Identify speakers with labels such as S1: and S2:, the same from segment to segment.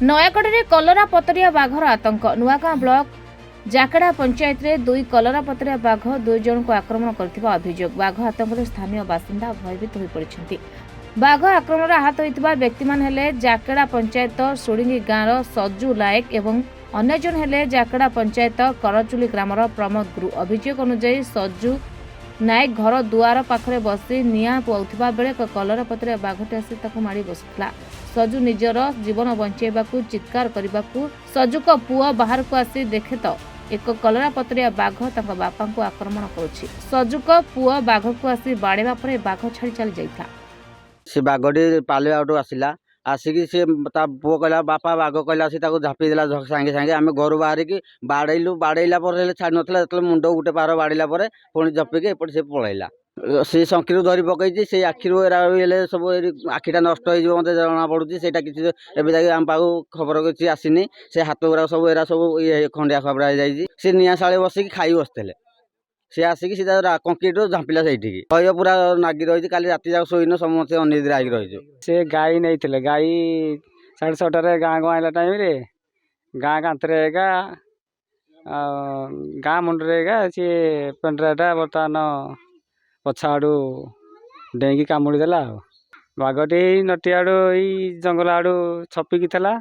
S1: ନୟାଗଡ଼ରେ କଲରା ପତରିଆ ବାଘର ଆତଙ୍କ। ନୂଆଗାଁ ବ୍ଲକ ଜାକେଡ଼ା ପଞ୍ଚାୟତରେ 2 କଲରା ପତରିଆ ବାଘ 2 ଜଣଙ୍କୁ ଆକ୍ରମଣ କରିଥିବା ଅଭିଯୋଗ। ବାଘ ଆତଙ୍କରେ ସ୍ଥାନୀୟ ବାସିନ୍ଦା ଭୟଭୀତ ହୋଇପଡ଼ିଛନ୍ତି। ବାଘ ଆକ୍ରମଣରେ ଆହତ ହୋଇଥିବା ବ୍ୟକ୍ତିମାନେ ହେଲେ ଜାକେଡ଼ା ପଞ୍ଚାୟତ ସୁଡ଼ିଙ୍ଗି ଗାଁର ସଜୁ ନାୟକ ଏବଂ ଅନ୍ୟ ଜଣ ହେଲେ ଜାକେଡ଼ା ପଞ୍ଚାୟତ କରଚୁଲି ଗ୍ରାମର ପ୍ରମୋଦ ଗୁରୁ। ଅଭିଯୋଗ ଅନୁଯାୟୀ ସଜୁ ନାୟକ ଘର ଦୁଆର ପାଖରେ ବସି ନିଆଁ ପୁଆଉଥିବା ବେଳେ ଏକ କଲରା ପତରିଆ ବାଘଟେ ଆସି ତାକୁ ମାଡ଼ି ବସିଥିଲା। ସଜୁ ନିଜର ଜୀବନ ବଞ୍ଚାଇବାକୁ ଚିତ୍କାର କରିବାକୁ ସଜୁଙ୍କ ପୁଅ ବାହାରକୁ ଆସି ଦେଖେ ତ ଏକ କଲରା ପତରିଆ ବାଘ ତାଙ୍କ ବାପାଙ୍କୁ ଆକ୍ରମଣ କରୁଛି। ସଜୁଙ୍କ ପୁଅ ବାଘକୁ ଆସି ବାଡ଼େଇବା ପରେ ବାଘ ଛାଡ଼ି ଚାଲି ଯାଇଥିଲା।
S2: ସେ ବାଘଟି ପାଲିଆଠୁ ଆସିଲା, ଆସିକି ସେ ତା ପୁଅ କହିଲା ବାପା ବାଘ କହିଲା, ସେ ତାକୁ ଝାପି ଦେଲା ସାଙ୍ଗେ ସାଙ୍ଗେ। ଆମେ ଘରୁ ବାହାରିକି ବାଡ଼େଇଲୁ, ବାଡ଼େଇଲା ପରେ ହେଲେ ଛାଡ଼ି ନଥିଲା। ଯେତେବେଳେ ମୁଣ୍ଡ ଗୋଟେ ପାର ବାଡ଼େଇଲା ପରେ ପୁଣି ଝପିକି ଏପଟେ ସେ ପଳେଇଲା। ସେ ଶଙ୍କିରୁ ଧରି ପକେଇଛି, ସେଇ ଆଖିରୁ ଏରା ହେଲେ ସବୁ ଆଖିଟା ନଷ୍ଟ ହେଇଯିବ ମୋତେ ଜଣା ପଡୁଛି। ସେଇଟା କିଛି ଏବେ ଯାଇ ଆମ ପାଖକୁ ଖବର କିଛି ଆସିନି। ସେ ହାତ ଗୁଡ଼ା ସବୁ ଏରା ସବୁ ଖଣ୍ଡିଆ ଖବରା ହେଇଯାଇଛି। ସେ ନିଆଁ ଶାଳେ ବସିକି ଖାଇ ବସିଥିଲେ। ସେ ଆସିକି ସିଧା କଂକ୍ରିଟରୁ ଝାମ୍ପିଲା ସେଇଠିକି। ଭୟ ପୁରା ନାଗି ରହିଛି। କାଲି ରାତି ଯାକ ଶୋଇନୁ, ସମସ୍ତେ ଅନିଦ୍ରା ହେଇକି ରହିଛୁ।
S3: ସେ ଗାଈ ନେଇଥିଲେ, ଗାଈ 6:30ରେ ଗାଁକୁ ଆଇଲା ଟାଇମ୍ରେ ଗାଁ କାନ୍ଥରେ ଏକା ଗାଁ ମୁଣ୍ଡରେ ଏକା ସିଏ ପେଣ୍ଡରାଟା ବର୍ତ୍ତମାନ ପଛ ଆଡ଼ୁ ଡେଇଁକି କାମୁଡ଼ି ଦେଲା। ଆଉ ବାଘଟି ନଟି ଆଡ଼ୁ ଏଇ ଜଙ୍ଗଲ ଆଡ଼ୁ ଛପିକି ଥିଲା।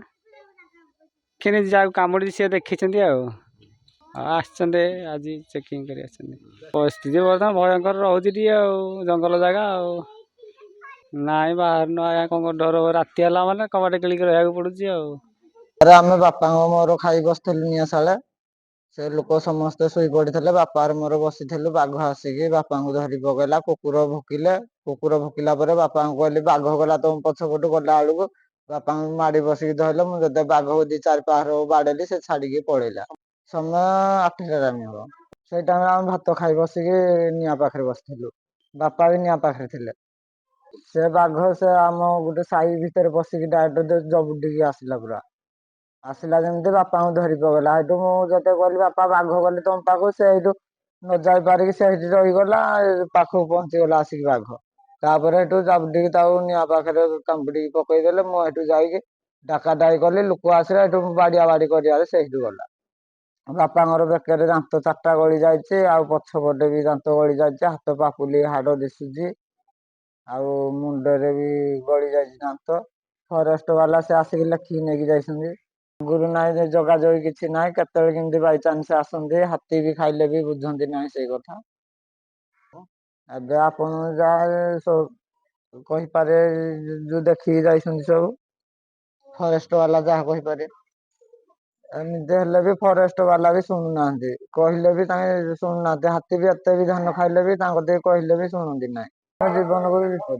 S3: କେମିତି ଯାହାକୁ କାମୁଡ଼ିଛି ସିଏ ଦେଖିଛନ୍ତି। ଆଉ ଆସିଛନ୍ତି ଆଜି ଚେକିଂ କରି ଆସିଛନ୍ତି। ପରିସ୍ଥିତି ବର୍ତ୍ତମାନ ଭୟଙ୍କର ରହୁଛି ଟିକେ, ଆଉ ଜଙ୍ଗଲ ଜାଗା। ଆଉ ନାଇଁ ବାହାରୁନୁ ଆଜ୍ଞା, କ'ଣ ଡର। ରାତି ହେଲା ମାନେ କବାଟ କିଳିକି ରହିବାକୁ ପଡୁଛି। ଆଉ
S4: ଆମେ ବାପାଙ୍କ ମୋର ଖାଇ ବସିଥିଲୁ ନିଆଁ ଶାଳେ। ସେ ଲୋକ ସମସ୍ତେ ଶୋଇ ପଡିଥିଲେ, ବାପାର ମୋର ବସିଥିଲୁ। ବାଘ ଆସିକି ବାପାଙ୍କୁ ଧରି ପକେଇଲା। କୁକୁର ଭୁକିଲା ପରେ ବାପାଙ୍କୁ କହିଲି, ବାଘ ଗଲା ତମ ପଛପଟୁ। ଗଲା ବେଳକୁ ବାପାଙ୍କୁ ମାଡି ବସିକି ଧରିଲେ। ମୁଁ ଯେତେ ବାଘକୁ 2-4 ପାହାର ବାଡେଇଲି, ସେ ଛାଡିକି ପଳେଇଲା। ସମୟ 8ଟା ଟାଇମ୍ ହବ। ସେଇ ଟାଇମ୍ରେ ଆମେ ଭାତ ଖାଇ ବସିକି ନିଆଁ ପାଖରେ ବସିଥିଲୁ। ବାପା ବି ନିଆଁ ପାଖରେ ଥିଲେ। ସେ ବାଘ ସେ ଆମ ଗୋଟେ ସାହି ଭିତରେ ପଶିକି ଡାଇରେକ୍ଟ ଜବୁଡ଼ିକି ଆସିଲା। ପୁରା ଆସିଲା ଯେମିତି ବାପାଙ୍କୁ ଧରି ପକେଇଲା। ସେଇଠୁ ମୁଁ ଯେତେ କହିଲି ବାପା ବାଘ ଗଲେ ତମ ପାଖକୁ, ସେ ସେଇଠୁ ନ ଯାଇ ପାରିକି ସେଇଠି ରହିଗଲା। ପାଖକୁ ପହଞ୍ଚିଗଲା ଆସିକି ବାଘ। ତାପରେ ସେଠୁ ଜାବୁଡ଼ିକି ତାକୁ ନିଆଁ ପାଖରେ କାମୁଡ଼ିକି ପକେଇଦେଲେ। ମୁଁ ସେଠୁ ଯାଇକି ଡାକା ଡାକି କଲି, ଲୋକ ଆସିଲା। ସେଠୁ ବାଡିଆ ବାଡି କରିବାରେ ସେଇଠୁ ଗଲା। ବାପାଙ୍କର ବେକରେ ଦାନ୍ତ 4ଟା ଗଳି ଯାଇଛି, ଆଉ ପଛପଟେ ବି ଦାନ୍ତ ଗଳି ଯାଇଛି। ହାତ ପାପୁଲି ହାଡ଼ ଦିଶୁଛି, ଆଉ ମୁଣ୍ଡରେ ବି ଗଳି ଯାଇଛି ଦାନ୍ତ। ଫରେଷ୍ଟ ବାଲା ସେ ଆସିକି ଲେଖିକି ନେଇକି ଯାଇଛନ୍ତି। ଆଗରୁ ନାହିଁ, ଯୋଗାଯୋଗ କିଛି ନାହିଁ। କେତେବେଳେ କେମିତି ବାଇଚାନ୍ସ ଆସନ୍ତି। ହାତୀ ବି ଖାଇଲେ ବି ବୁଝନ୍ତି ନାହିଁ ସେଇ କଥା। ଏବେ ଆପଣ ଯାହା କହିପାରେ, ଯୋଉ ଦେଖିକି ଯାଇଛନ୍ତି ସବୁ ଫରେଷ୍ଟ ବାଲା ଯାହା କହିପାରେ। ଏମିତି ହେଲେ ବି ଫରେଷ୍ଟ ବାଲା ବି ଶୁଣୁନାହାନ୍ତି, କହିଲେ ବି ତାଙ୍କେ ଶୁଣୁନାହାନ୍ତି। ହାତୀ ବି ଏତେ ବି ଧାନ ଖାଇଲେ ବି ତାଙ୍କ ଦେଇ କହିଲେ ବି ଶୁଣନ୍ତି ନାହିଁ। ଜୀବନକୁ ବି ବିପଦ।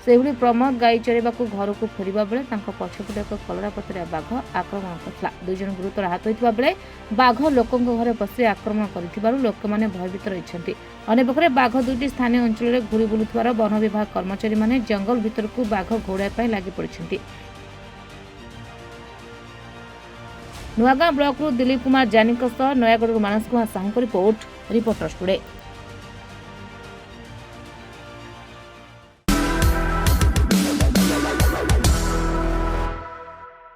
S1: ସେହିଭଳି ପ୍ରମୋଦ ଗାଈ ଚରାଇବାକୁ ଘରକୁ ଫେରିବା ବେଳେ ତାଙ୍କ ପଛପଟେ ଏକ କଲରା ପତରିଆ ବାଘ ଆକ୍ରମଣ କରିଥିଲା। 2 ଜଣ ଗୁରୁତର ଆହତ ହୋଇଥିବା ବେଳେ ବାଘ ଲୋକଙ୍କ ଘରେ ପଶି ଆକ୍ରମଣ କରିଥିବାରୁ ଲୋକମାନେ ଭୟଭୀତ ରହିଛନ୍ତି। ଅନ୍ୟପକ୍ଷରେ ବାଘ 2ଟି ସ୍ଥାନୀୟ ଅଞ୍ଚଳରେ ଘୁରି ବୁଲୁଥିବାର ବନ ବିଭାଗ କର୍ମଚାରୀମାନେ ଜଙ୍ଗଲ ଭିତରକୁ ବାଘ ଘଉଡ଼ାଇବା ପାଇଁ ଲାଗି ପଡ଼ିଛନ୍ତି। ନୂଆଗାଁ ବ୍ଲକରୁ ଦିଲ୍ଲୀପ କୁମାର ଜାନିଙ୍କ ସହ ନୟାଗଡ଼ରୁ ମାନସ କୁମାର ସାହୁଙ୍କ ରିପୋର୍ଟ, ରିପୋର୍ଟର୍ସ ଟୁଡେ।